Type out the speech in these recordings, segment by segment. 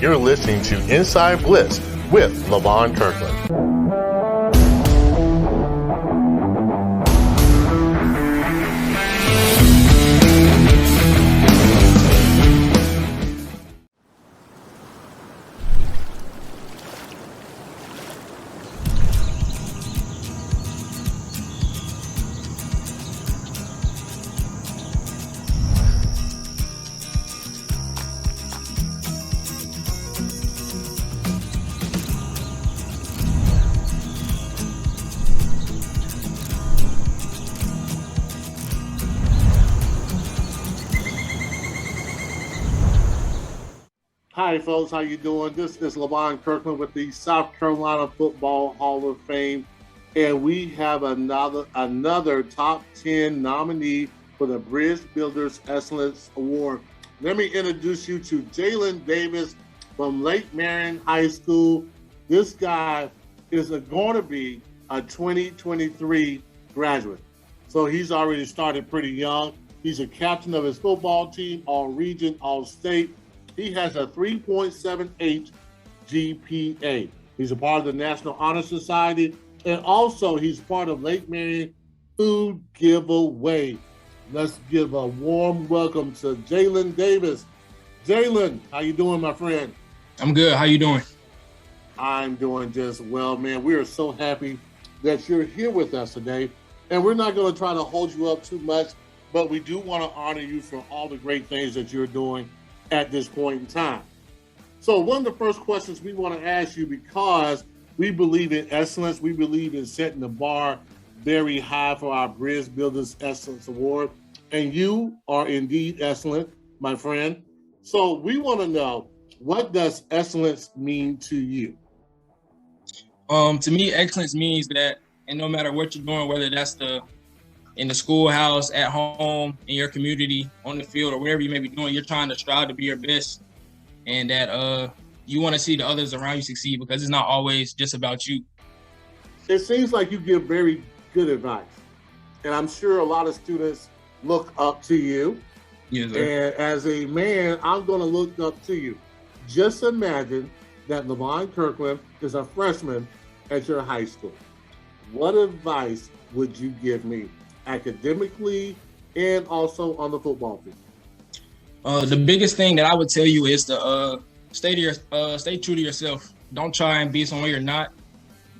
You're listening to Inside Blitz with Levon Kirkland. Hi, folks. How you doing? This is Levon Kirkland with the South Carolina Football Hall of Fame, and we have another top 10 nominee for the Bridge Builders Excellence Award. Let me introduce you to Jaylin Davis from Lake Marion High School. This guy is going to be a 2023 graduate, so he's already started pretty young. He's a captain of his football team, all-region, all-state. He has a 3.78 GPA. He's a part of the National Honor Society, and also he's part of Lake Marion Food Giveaway. Let's give a warm welcome to Jaylin Davis. Jaylin, how you doing, my friend? I'm good. How you doing? I'm doing just well, man. We are so happy that you're here with us today, and we're not going to try to hold you up too much, but we do want to honor you for all the great things that you're doing at this point in time. So one of the first questions we want to ask you, because we believe in excellence, we believe in setting the bar very high for our Bridge Builders Excellence Award, and you are indeed excellent, my friend. So we want to know, what does excellence mean to you? To me, excellence means that, and no matter what you're doing, whether that's in the schoolhouse, at home, in your community, on the field, or whatever you may be doing, you're trying to strive to be your best, and that you want to see the others around you succeed, because it's not always just about you. It seems like you give very good advice, and I'm sure a lot of students look up to you. Yes, sir. And as a man, I'm going to look up to you. Just imagine that Levon Kirkland is a freshman at your high school. What advice would you give me, academically and also on the football field? The biggest thing that I would tell you is to stay true to yourself. Don't try and be someone you're not,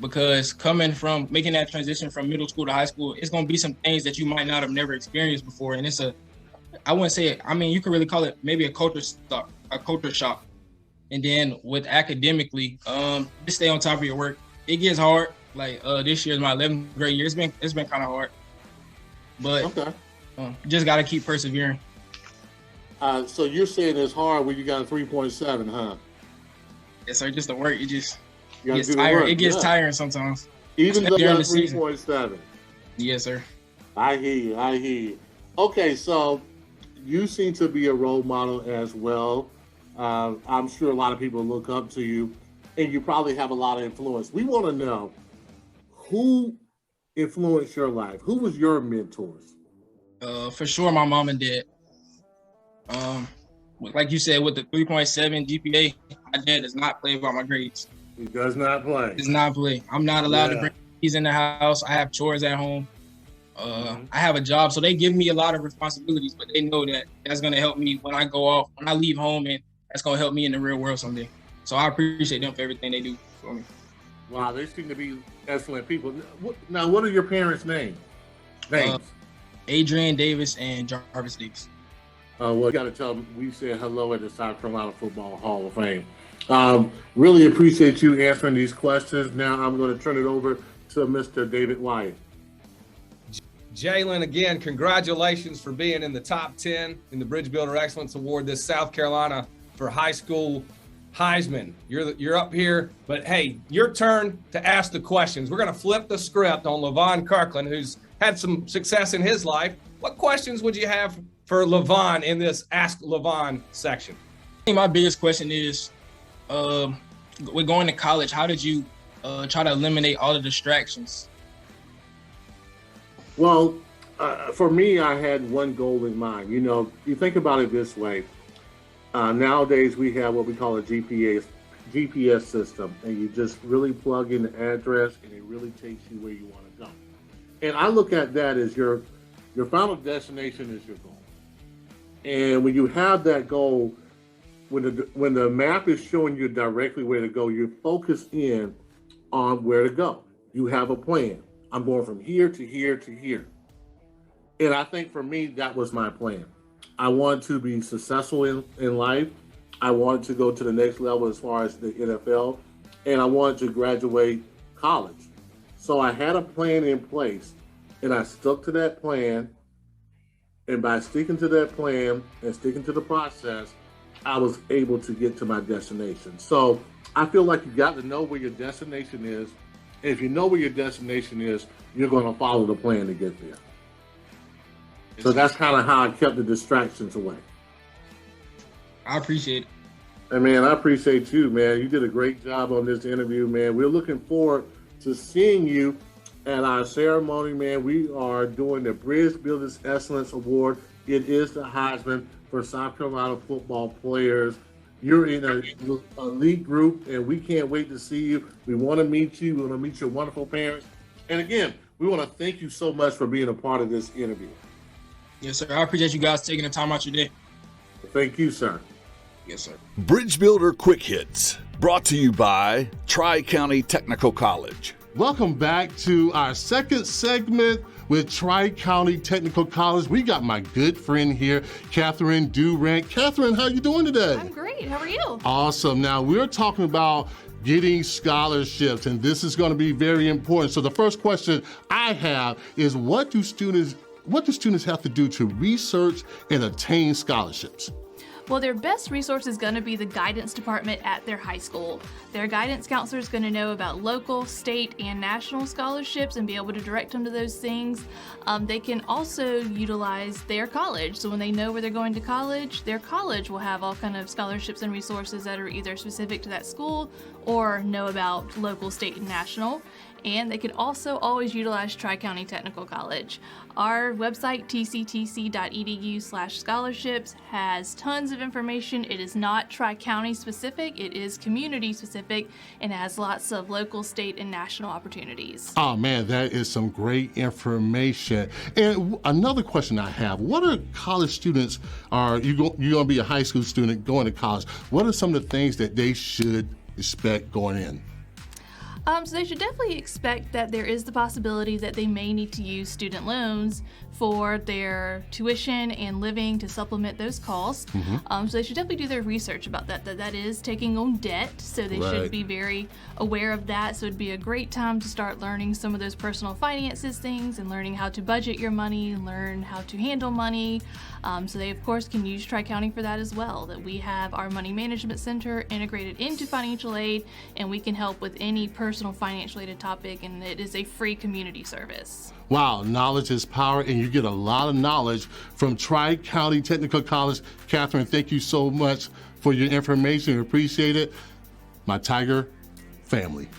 because coming from making that transition from middle school to high school, it's going to be some things that you might not have never experienced before, and I wouldn't say it. I mean, you could really call it maybe a culture shock. And then with academically, just stay on top of your work. It gets hard. Like this year is my 11th grade year. It's been kind of hard. But okay. Just got to keep persevering. So you're saying it's hard when you got a 3.7, huh? Yes, sir. Just the work. It just gets tired. It gets tiring sometimes. Even though you got a 3.7. Yes, sir. I hear you. Okay, so you seem to be a role model as well. I'm sure a lot of people look up to you, and you probably have a lot of influence. We want to know, who influenced your life? Who was your mentors? For sure, my mom and dad. Like you said, with the 3.7 GPA, my dad does not play about my grades. He does not play. Does not play. I'm not allowed to bring keys in the house. I have chores at home. I have a job, so they give me a lot of responsibilities, but they know that that's going to help me when I go off, when I leave home, and that's going to help me in the real world someday. So I appreciate them for everything they do for me. Wow, they seem to be excellent people. Now, what are your parents' names? Adrian Davis and Jarvis Davis. Well, you got to tell them we said hello at the South Carolina Football Hall of Fame. Really appreciate you answering these questions. Now I'm going to turn it over to Mr. David Wyatt. Jaylin, again, congratulations for being in the top 10 in the Bridge Builder Excellence Award, this South Carolina for high school Heisman. You're up here, but hey, your turn to ask the questions. We're going to flip the script on Levon Kirkland, who's had some success in his life. What questions would you have for Levon in this Ask Levon section? I think my biggest question is, with going to college, how did you try to eliminate all the distractions? Well, for me, I had one goal in mind. You know, you think about it this way. Nowadays, we have what we call a GPS system, and you just really plug in the address, and it really takes you where you want to go. And I look at that as your final destination is your goal. And when you have that goal, when the map is showing you directly where to go, you're focused in on where to go. You have a plan. I'm going from here to here to here. And I think for me, that was my plan. I wanted to be successful in life. I wanted to go to the next level as far as the NFL, and I wanted to graduate college. So I had a plan in place, and I stuck to that plan. And by sticking to that plan and sticking to the process, I was able to get to my destination. So I feel like you got to know where your destination is. And if you know where your destination is, you're going to follow the plan to get there. So that's kind of how I kept the distractions away. I appreciate it. And man, I appreciate you, man. You did a great job on this interview, man. We're looking forward to seeing you at our ceremony, man. We are doing the Bridge Builders Excellence Award. It is the Heisman for South Carolina football players. You're in an elite group, and we can't wait to see you. We want to meet you. We want to meet your wonderful parents. And again, we want to thank you so much for being a part of this interview. Yes, sir. I appreciate you guys taking the time out your day. Thank you, sir. Yes, sir. Bridge Builder Quick Hits, brought to you by Tri-County Technical College. Welcome back to our second segment with Tri-County Technical College. We got my good friend here, Catherine Durant. Catherine, how you doing today? I'm great. How are you? Awesome. Now, we're talking about getting scholarships, and this is going to be very important. So the first question I have is, what do students have to do to research and attain scholarships? Well, their best resource is going to be the guidance department at their high school. Their guidance counselor is going to know about local, state, and national scholarships and be able to direct them to those things. They can also utilize their college. So when they know where they're going to college, their college will have all kind of scholarships and resources that are either specific to that school or know about local, state, and national. And they could also always utilize Tri-County Technical College. Our website, tctc.edu/scholarships, has tons of information. It is not Tri-County specific, it is community specific, and has lots of local, state, and national opportunities. Oh man, that is some great information. And another question I have, what are college students, you're going to be a high school student going to college, what are some of the things that they should expect going in? So they should definitely expect that there is the possibility that they may need to use student loans for their tuition and living to supplement those costs. So they should definitely do their research about that is taking on debt, so they should be very aware of that. So it'd be a great time to start learning some of those personal finances things and learning how to budget your money and learn how to handle money. So they, of course, can use Tri-County for that as well, that we have our money management center integrated into financial aid, and we can help with any personal financial related topic, and it is a free community service. Wow, knowledge is power, and you get a lot of knowledge from Tri-County Technical College. Catherine, thank you so much for your information. We appreciate it. My Tiger family.